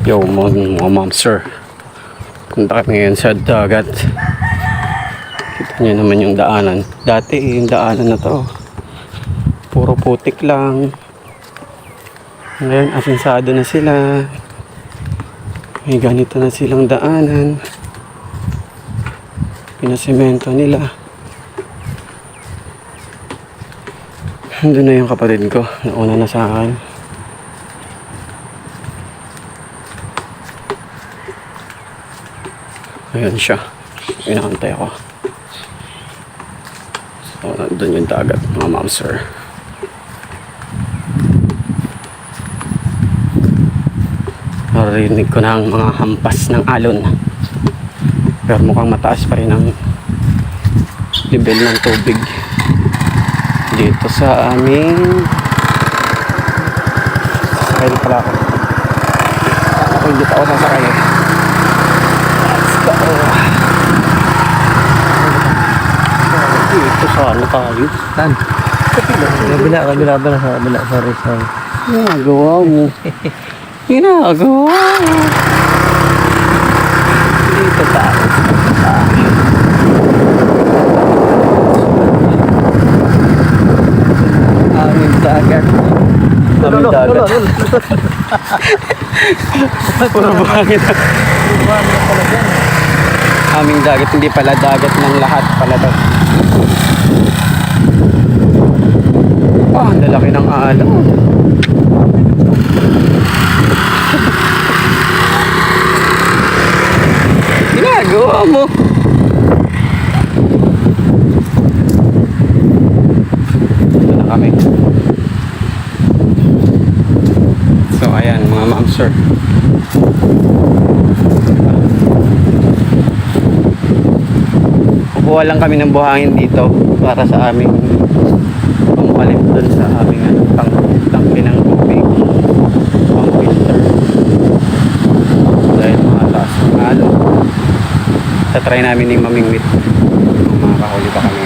Yo mga ma'am sir, punta kami ngayon sa dagat. Kita nyo naman yung daanan. Dati yung daanan na to puro putik lang. Ngayon asinsado na sila. May ganito na silang daanan. Pinasemento nila. Doon na yung kapatid ko, nauna na sa akin. Ayan siya, inaantay ako. So, nandun yung dagat mga ma'am sir. Narinig ko na ang mga hampas ng alon. Pero mukhang mataas pa rin ang level ng tubig dito sa aming sakay na pala ako. Ako hindi pa ako sasakay. Dito sana tayo. Saan? Kabila ba na sa kabila? Sorry. Ginagawa mo. Ginagawa mo. Dito tayo. Aming dagat. Aming dagat. Puro buhangin. Aming dagat, hindi pala dagat ng lahat pala daw. Ang lalaki ng alon. Ginagawa mo. Ito na kami. So ayan mga ma'am sir. Kukuha lang kami ng buhangin dito para sa aming pangpalit doon sa aming tangke ng tubig, pang filter. Dahil mga taas ng alon, sa try namin yung mamingwit kung makakahuli pa kami.